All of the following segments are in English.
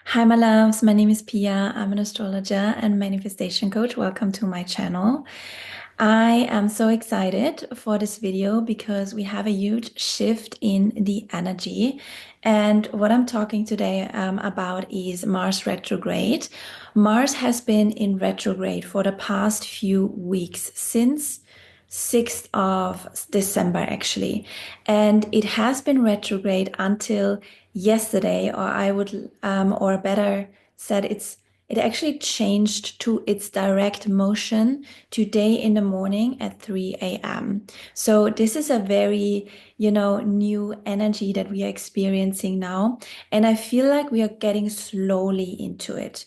Hi, my loves. My name is Pia. I'm an astrologer and manifestation coach. Welcome to my channel. I am so excited for this video because we have a huge shift in the energy. And what I'm talking today about is Mars retrograde. Mars has been in retrograde for the past few weeks, since 6th of December, actually. And it has been retrograde until yesterday, or or better said, it actually changed to its direct motion today in the morning at 3 a.m. So this is a very, new energy that we are experiencing now. And I feel like we are getting slowly into it.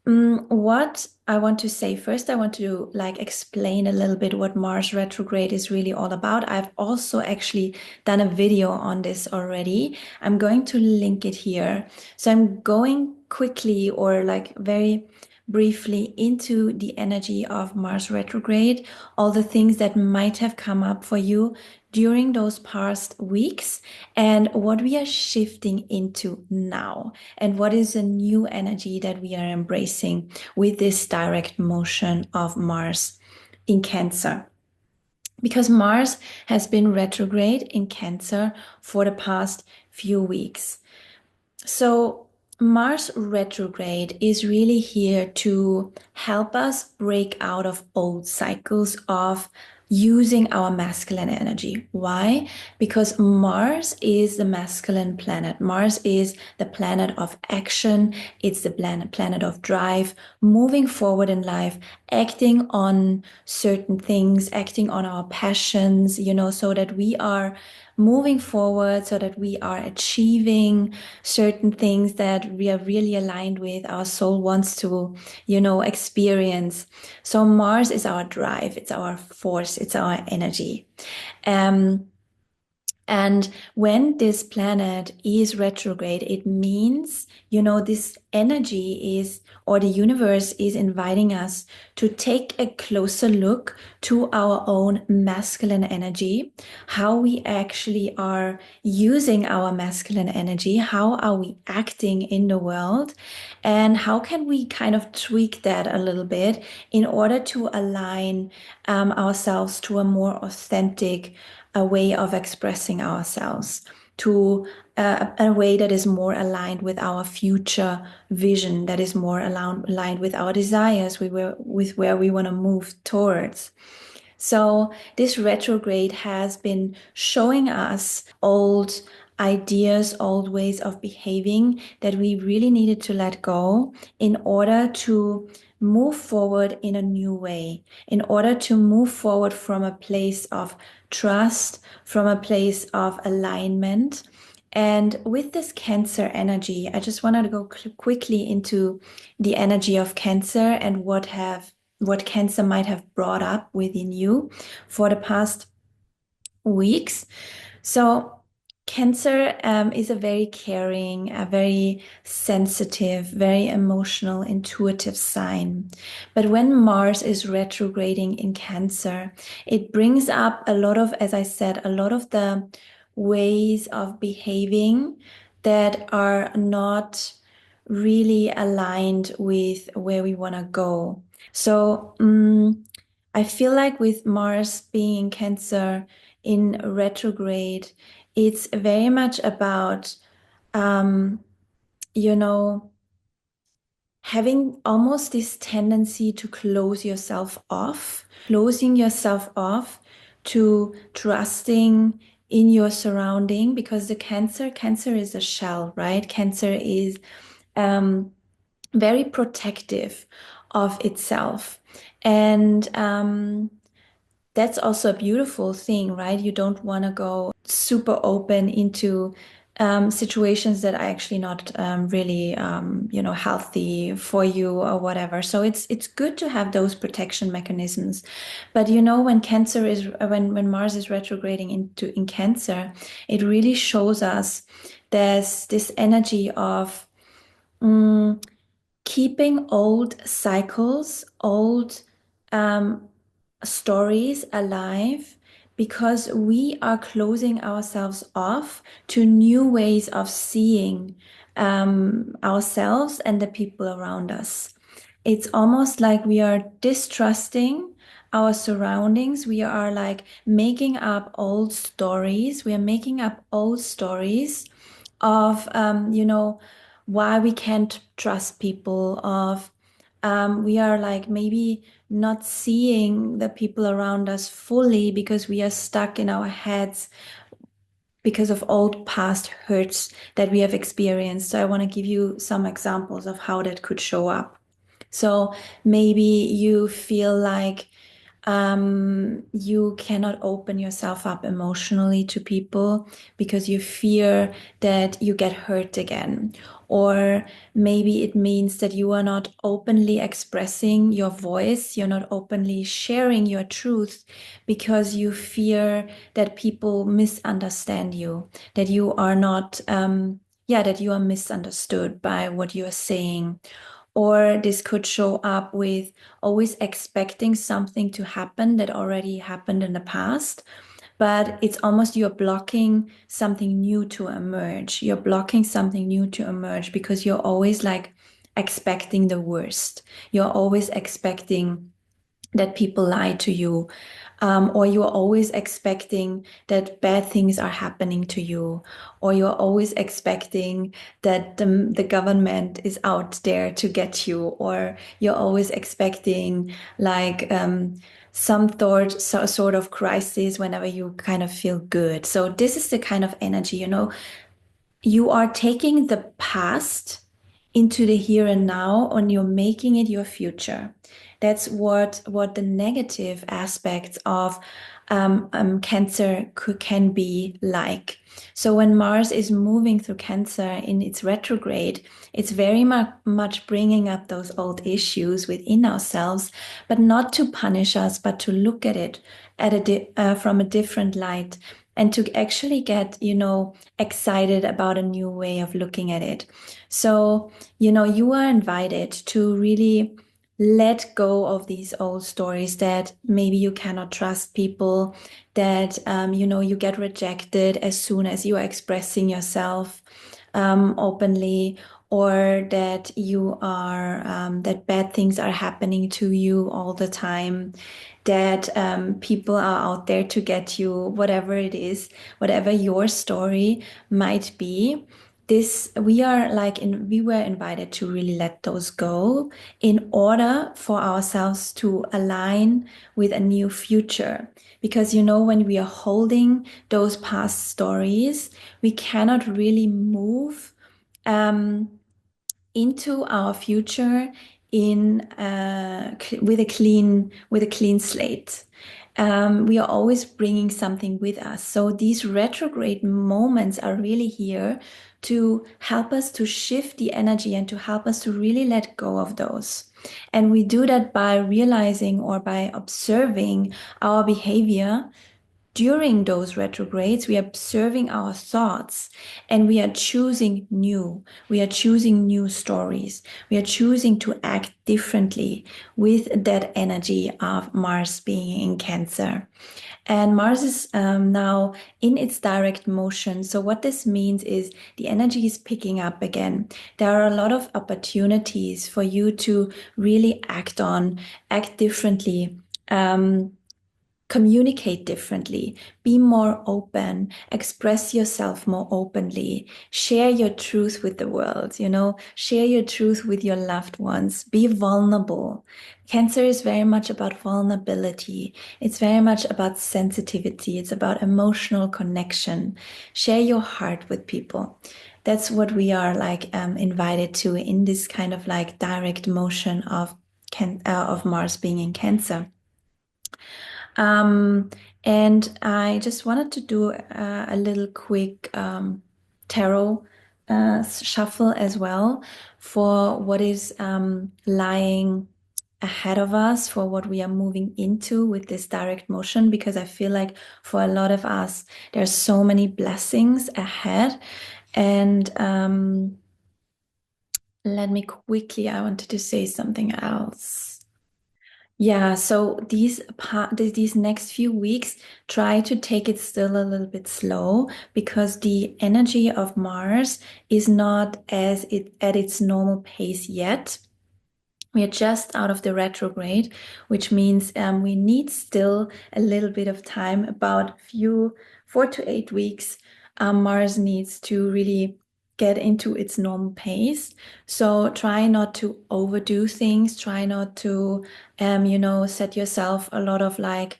What I want to say first, I want to explain a little bit what Mars retrograde is really all about. I've also actually done a video on this already. I'm going to link it here. So I'm going quickly or like very briefly into the energy of Mars retrograde, all the things that might have come up for you during those past weeks, and what we are shifting into now, and what is a new energy that we are embracing with this direct motion of Mars in Cancer. Because Mars has been retrograde in Cancer for the past few weeks. So, Mars retrograde is really here to help us break out of old cycles of using our masculine energy. Why? Because Mars is the masculine planet. Mars is the planet of action. It's the planet of drive, moving forward in life, acting on certain things, acting on our passions, so that we are moving forward, so that we are achieving certain things that we are really aligned with, our soul wants to, experience. So Mars is our drive, it's our force, it's our energy. Um, and when this planet is retrograde, it means, this energy is, or the universe is inviting us to take a closer look to our own masculine energy, how we actually are using our masculine energy, how are we acting in the world, and how can we kind of tweak that a little bit in order to align ourselves to a more authentic a way of expressing ourselves, to a way that is more aligned with our future vision, that is more aligned with our desires, with where we want to move towards. So this retrograde has been showing us old ideas, old ways of behaving that we really needed to let go in order to move forward in a new way, in order to move forward from a place of trust, from a place of alignment. And with this Cancer energy, I just wanted to go quickly into the energy of Cancer and what Cancer might have brought up within you for the past weeks. So, Cancer is a very caring, a very sensitive, very emotional, intuitive sign. But when Mars is retrograding in Cancer, it brings up a lot of, as I said, a lot of the ways of behaving that are not really aligned with where we want to go. So, I feel like with Mars being in Cancer in retrograde, it's very much about, um, you know, having almost this tendency to close yourself off, closing yourself off to trusting in your surrounding, because the Cancer is a shell, right? Cancer is um, very protective of itself. And that's also a beautiful thing, right? You don't want to go super open into situations that are actually not really, healthy for you or whatever. So it's good to have those protection mechanisms. But when when Mars is retrograding in Cancer, it really shows us there's this energy of mm, keeping old cycles, old um, stories alive, because we are closing ourselves off to new ways of seeing ourselves and the people around us. It's almost like we are distrusting our surroundings. We are like making up old stories. We are making up old stories of, why we can't trust people, of we are like maybe not seeing the people around us fully because we are stuck in our heads because of old past hurts that we have experienced. So I want to give you some examples of how that could show up. So maybe you feel like you cannot open yourself up emotionally to people because you fear that you get hurt again. Or maybe it means that you are not openly expressing your voice, you're not openly sharing your truth because you fear that people misunderstand you, that you are not, that you are misunderstood by what you are saying. Or this could show up with always expecting something to happen that already happened in the past, but it's almost you're blocking something new to emerge. You're blocking something new to emerge because you're always like expecting the worst. You're always expecting that people lie to you, or you're always expecting that bad things are happening to you, or you're always expecting that the government is out there to get you, or you're always expecting like some sort of crisis whenever you kind of feel good. So this is the kind of energy, you are taking the past into the here and now, and you're making it your future. That's what the negative aspects of Cancer can be like. So when Mars is moving through Cancer in its retrograde, it's very much bringing up those old issues within ourselves, but not to punish us, but to look at it from a different light, and to actually get, excited about a new way of looking at it. So, you are invited to really let go of these old stories that maybe you cannot trust people, that, you get rejected as soon as you are expressing yourself openly, or that that bad things are happening to you all the time, that people are out there to get you, whatever it is, whatever your story might be. This we were invited to really let those go in order for ourselves to align with a new future. Because when we are holding those past stories, we cannot really move um, into our future in with a clean slate. We are always bringing something with us. So these retrograde moments are really here to help us to shift the energy and to help us to really let go of those. And we do that by realizing or by observing our behavior during those retrogrades. We are observing our thoughts, and we are choosing new. We are choosing new stories. We are choosing to act differently with that energy of Mars being in Cancer. And Mars is now in its direct motion. So, what this means is the energy is picking up again. There are a lot of opportunities for you to really act differently. Communicate differently, be more open, express yourself more openly, share your truth with the world, share your truth with your loved ones, be vulnerable. Cancer is very much about vulnerability. It's very much about sensitivity. It's about emotional connection. Share your heart with people. That's what we are like invited to in this kind of like direct motion of Mars being in Cancer. Um, and I just wanted to do a little quick tarot shuffle as well for what is lying ahead of us, for what we are moving into with this direct motion, because I feel like for a lot of us, there's so many blessings ahead. And let me quickly, I wanted to say something else. Yeah, so these next few weeks, try to take it still a little bit slow because the energy of Mars is not as it at its normal pace yet. We are just out of the retrograde, which means we need still a little bit of time, about few 4 to 8 weeks. Mars needs to really get into its normal pace. So try not to overdo things. Try not to, set yourself a lot of like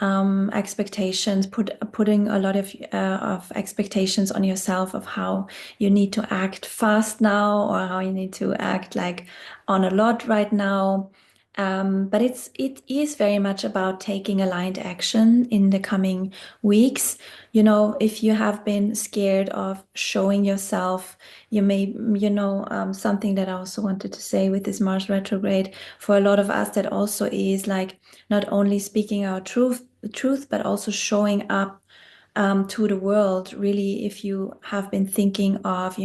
expectations, putting a lot of expectations on yourself of how you need to act fast now or how you need to act like on a lot right now. But it is very much about taking aligned action in the coming weeks. You know, if you have been scared of showing yourself, you may, something that I also wanted to say with this Mars retrograde, for a lot of us, that also is like not only speaking our truth, but also showing up to the world. Really, if you have been thinking of,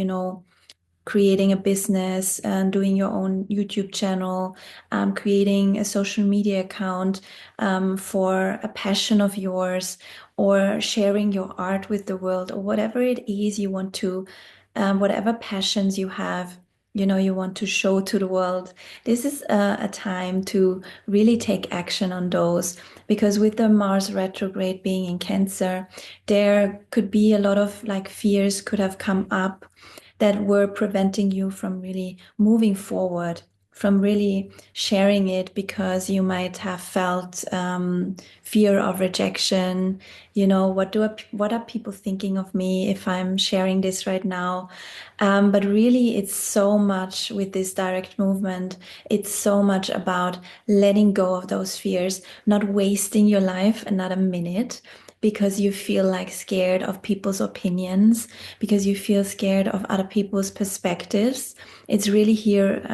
creating a business and doing your own YouTube channel, creating a social media account for a passion of yours, or sharing your art with the world, or whatever it is you want to, whatever passions you have, you want to show to the world. This is a time to really take action on those, because with the Mars retrograde being in Cancer, there could be a lot of like fears could have come up that were preventing you from really moving forward, from really sharing it, because you might have felt fear of rejection. What are people thinking of me if I'm sharing this right now? But really, it's so much with this direct movement. It's so much about letting go of those fears, not wasting your life another minute because you feel like scared of people's opinions, because you feel scared of other people's perspectives. It's really here,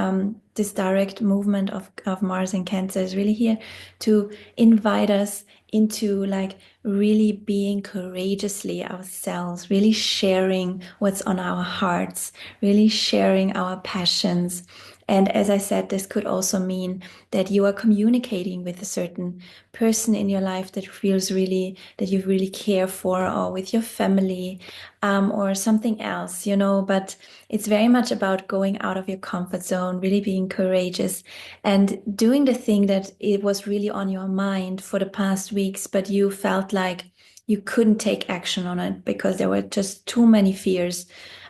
this direct movement of Mars and Cancer is really here to invite us into like really being courageously ourselves, really sharing what's on our hearts, really sharing our passions. And as I said, this could also mean that you are communicating with a certain person in your life that feels really, that you really care for, or with your family, or something else, But it's very much about going out of your comfort zone, really being courageous and doing the thing that it was really on your mind for the past weeks, but you felt like you couldn't take action on it because there were just too many fears.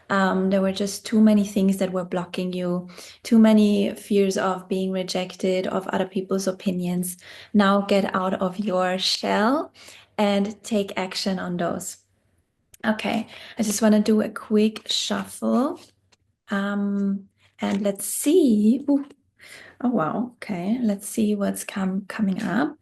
There were just too many things that were blocking you, too many fears of being rejected, of other people's opinions. Now get out of your shell and take action on those. Okay, I just want to do a quick shuffle. Um, and let's see. Ooh, oh wow, okay. Let's see what's coming up.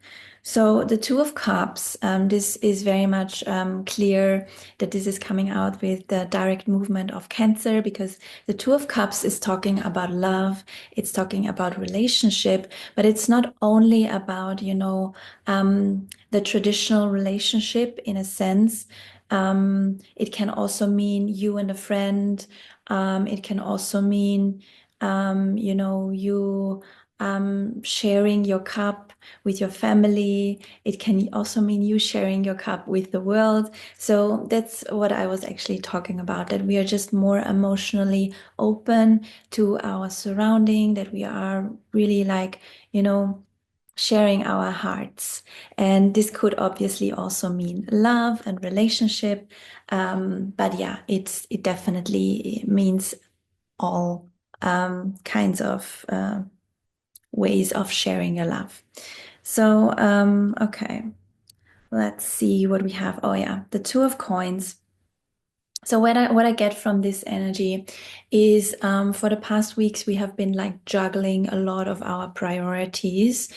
So the Two of Cups, this is very much clear that this is coming out with the direct movement of Cancer, because the Two of Cups is talking about love, it's talking about relationship, but it's not only about, the traditional relationship in a sense. It can also mean you and a friend. It can also mean, you sharing your cup with your family. It can also mean you sharing your cup with the world. So that's what I was actually talking about, that we are just more emotionally open to our surrounding, that we are really like, sharing our hearts. And this could obviously also mean love and relationship. But yeah, it definitely means all kinds of ways of sharing your love. So, okay, let's see what we have. Oh yeah, the Two of Coins. So what I get from this energy is, for the past weeks we have been like juggling a lot of our priorities.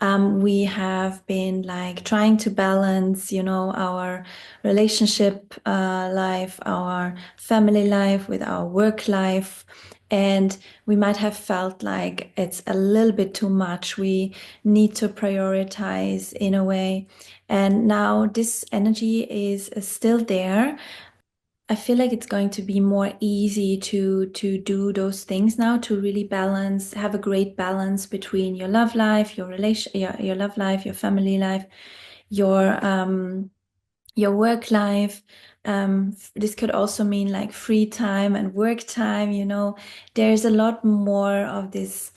We have been like trying to balance, our relationship life, our family life with our work life. And we might have felt like it's a little bit too much. We need to prioritize in a way. And now this energy is still there, I feel like it's going to be more easy to do those things now, to really balance, have a great balance between your love life, your love life, your family life, your work life. This could also mean like free time and work time, you know. There's a lot more of this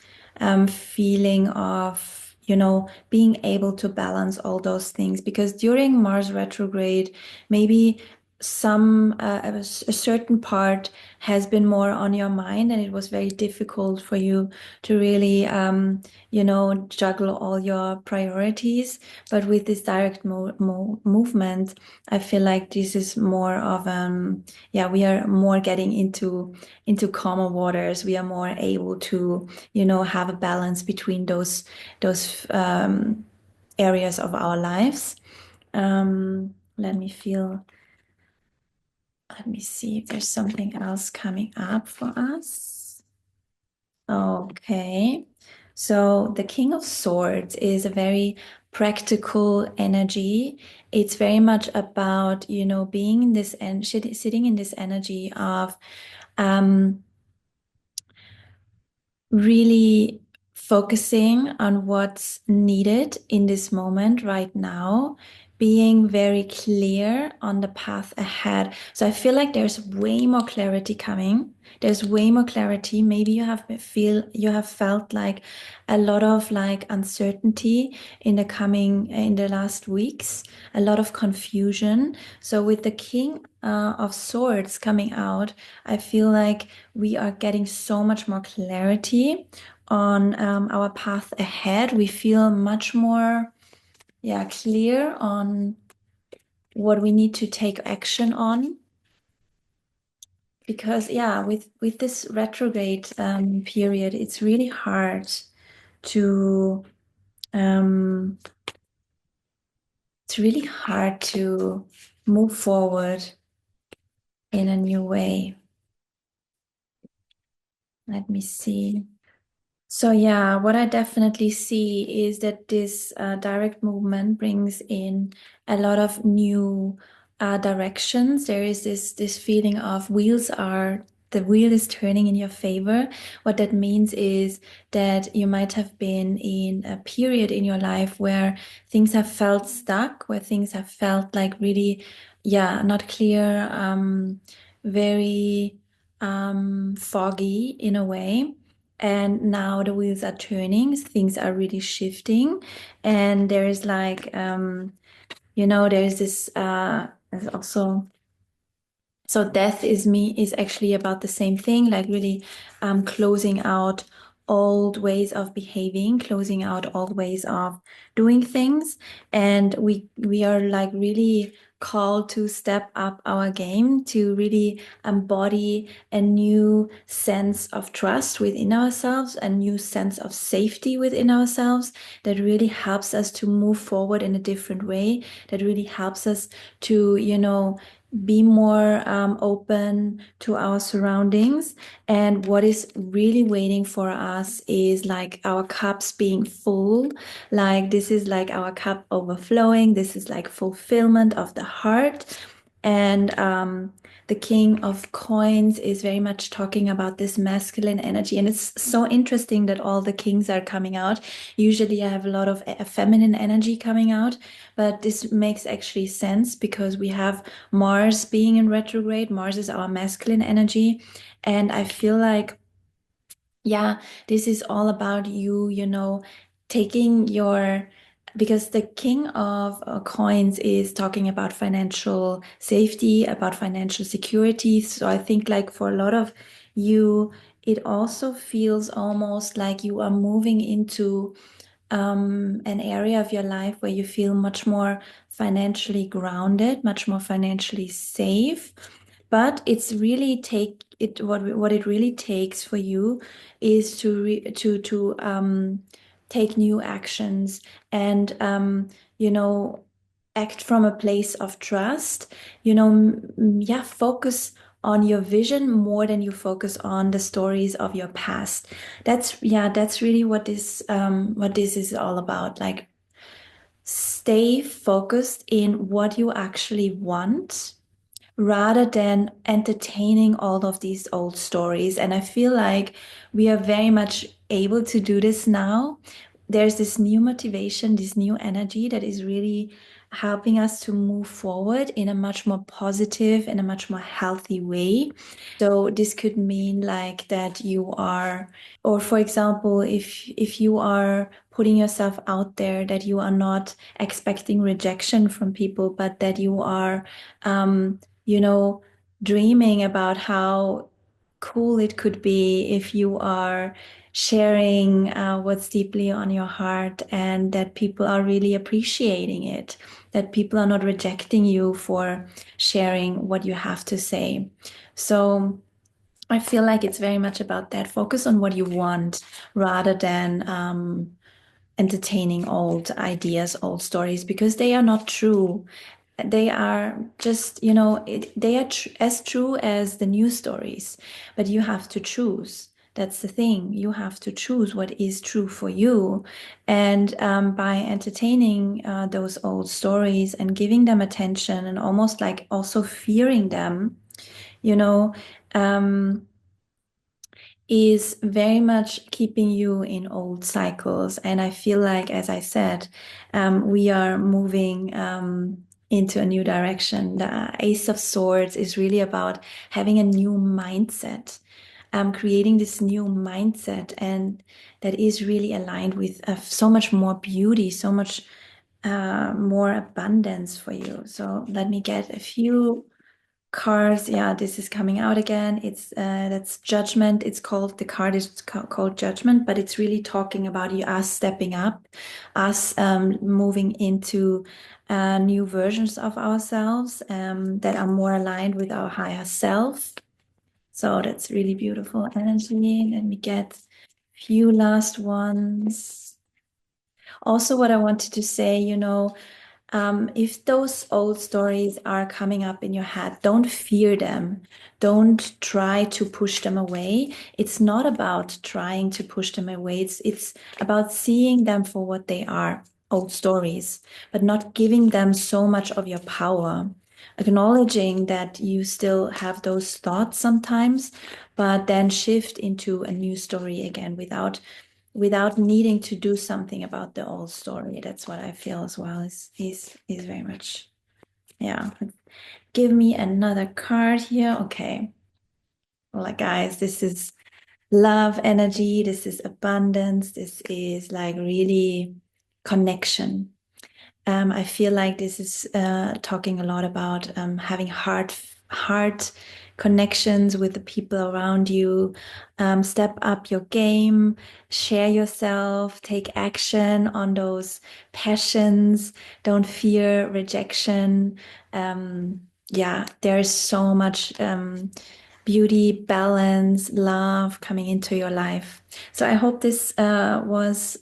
feeling of, you know, being able to balance all those things, because during Mars retrograde, maybe a certain part has been more on your mind, and it was very difficult for you to really, you know, juggle all your priorities. But with this direct movement, I feel like this is more of yeah, we are more getting into calmer waters. We are more able to, you know, have a balance between those areas of our lives. Let me feel. Let me see if there's something else coming up for us. Okay. So the King of Swords is a very practical energy. It's very much about, you know, being in this and sitting in this energy of um, really focusing on what's needed in this moment right now, being very clear on the path ahead. So I feel like there's way more clarity coming. There's way more clarity. Maybe you have felt like a lot of like uncertainty in the last weeks, a lot of confusion. So with the King of Swords coming out, I feel like we are getting so much more clarity on our path ahead. We feel much more, yeah, clear on what we need to take action on. Because yeah, with this retrograde period, it's really hard to um, it's really hard to move forward in a new way. Let me see. So yeah, what I definitely see is that this direct movement brings in a lot of new directions. There is this feeling of the wheel is turning in your favor. What that means is that you might have been in a period in your life where things have felt stuck, where things have felt like really, yeah, not clear, very foggy in a way. And now the wheels are turning, things are really shifting, and there is like you know, there's this there's also, so death is actually about the same thing, like really closing out old ways of behaving, closing out old ways of doing things. And we are like really called to step up our game, to really embody a new sense of trust within ourselves, a new sense of safety within ourselves, that really helps us to move forward in a different way, that really helps us to, you know, be more open to our surroundings. And what is really waiting for us is like our cups being full. Like this is like our cup overflowing. This is like fulfillment of the heart. And the King of Coins is very much talking about this masculine energy. And it's so interesting that all the kings are coming out. Usually I have a lot of feminine energy coming out, but this makes actually sense because we have Mars being in retrograde. Mars is our masculine energy. And I feel like, yeah, this is all about you, you know, taking your, because the King of Coins is talking about financial safety, about financial security. So I think like for a lot of you, it also feels almost like you are moving into an area of your life where you feel much more financially grounded, much more financially safe. But it's really take it what it really takes for you is to take new actions and you know, act from a place of trust. You know, yeah, focus on your vision more than you focus on the stories of your past. That's, yeah, that's really what this is all about. Like stay focused in what you actually want, rather than entertaining all of these old stories. And I feel like we are very much able to do this now. There's this new motivation, this new energy that is really helping us to move forward in a much more positive and a much more healthy way. So this could mean like that you are, or for example, if you are putting yourself out there, that you are not expecting rejection from people, but that you are um, you know, dreaming about how cool it could be if you are sharing what's deeply on your heart and that people are really appreciating it, that people are not rejecting you for sharing what you have to say. So I feel like it's very much about that. Focus on what you want rather than entertaining old ideas, old stories, because they are not true. They are just, they are tr as true as the news stories, but you have to choose. That's the thing. You have to choose what is true for you. And by entertaining those old stories and giving them attention and almost like also fearing them, you know, um, is very much keeping you in old cycles. And I feel like, as I said, we are moving into a new direction. The Ace of Swords is really about having a new mindset, creating this new mindset, and that is really aligned with so much more beauty, so much more abundance for you. So let me get a few cards. Yeah, this is coming out again. It's that's Judgment. It's called, the card is called Judgment, but it's really talking about you, us stepping up, us moving into new versions of ourselves that are more aligned with our higher self. So that's really beautiful energy. Let me get a few last ones. Also, what I wanted to say, if those old stories are coming up in your head, don't fear them. Don't try to push them away. It's not about trying to push them away. It's about seeing them for what they are, old stories, but not giving them so much of your power. Acknowledging that you still have those thoughts sometimes, but then shift into a new story again without needing to do something about the old story. That's what I feel as well. Is very much, yeah. Give me another card here. Okay. Well, guys, this is love energy. This is abundance. This is like really connection. I feel like this is talking a lot about having heart connections with the people around you. Step up your game, share yourself, take action on those passions. Don't fear rejection. Yeah, there's so much beauty, balance, love coming into your life. So I hope this was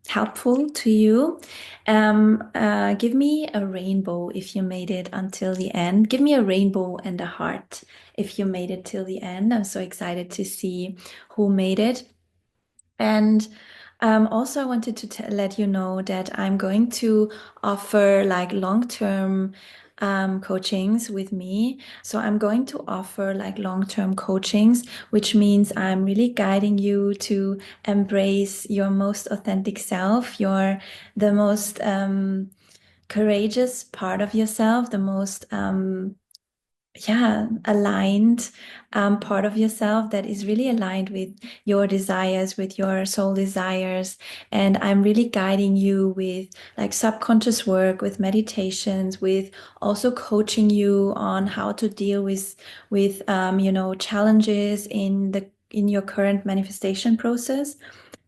helpful to you. Give me a rainbow if you made it until the end. Give me a rainbow and a heart if you made it till the end. I'm so excited to see who made it. And also, I wanted to let you know that I'm going to offer like long-term coachings with me. So I'm going to offer like long-term coachings, which means I'm really guiding you to embrace your most authentic self, the most courageous part of yourself, the most aligned part of yourself that is really aligned with your desires, with your soul desires. And I'm really guiding you with like subconscious work, with meditations, with also coaching you on how to deal with challenges in your current manifestation process.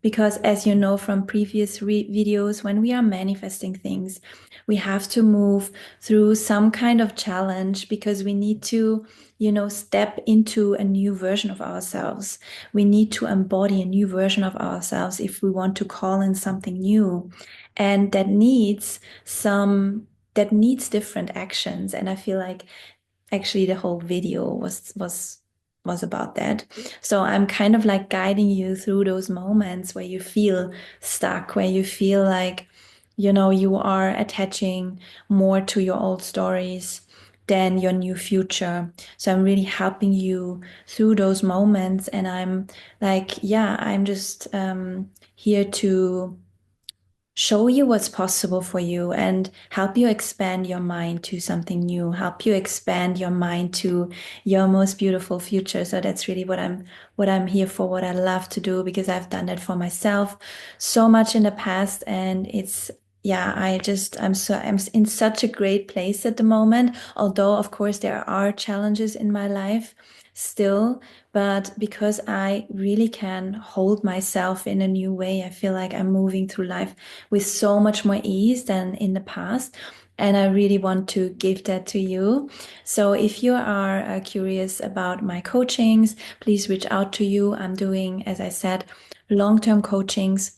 Because as you know from previous videos, when we are manifesting things, we have to move through some kind of challenge because we need to, step into a new version of ourselves. We need to embody a new version of ourselves if we want to call in something new. And that needs different actions. And I feel like actually the whole video was about that. So I'm kind of like guiding you through those moments where you feel stuck, where you feel like, you are attaching more to your old stories than your new future. So I'm really helping you through those moments. And I'm like, yeah, I'm just here to show you what's possible for you and help you expand your mind to something new, help you expand your mind to your most beautiful future. So that's really what I'm here for, what I love to do, because I've done that for myself so much in the past. And it's, yeah, I'm in such a great place at the moment. Although, of course, there are challenges in my life still, but because I really can hold myself in a new way, I feel like I'm moving through life with so much more ease than in the past. And I really want to give that to you. So if you are curious about my coachings, please reach out to you. I'm doing, as I said, long-term coachings.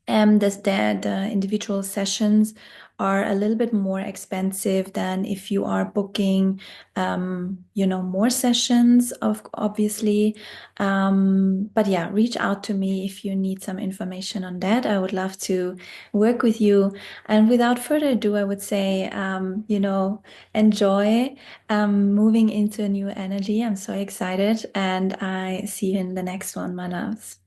The individual sessions are a little bit more expensive than if you are booking, more sessions, obviously. But yeah, reach out to me if you need some information on that. I would love to work with you. And without further ado, I would say, enjoy moving into a new energy. I'm so excited, and I see you in the next one, my loves.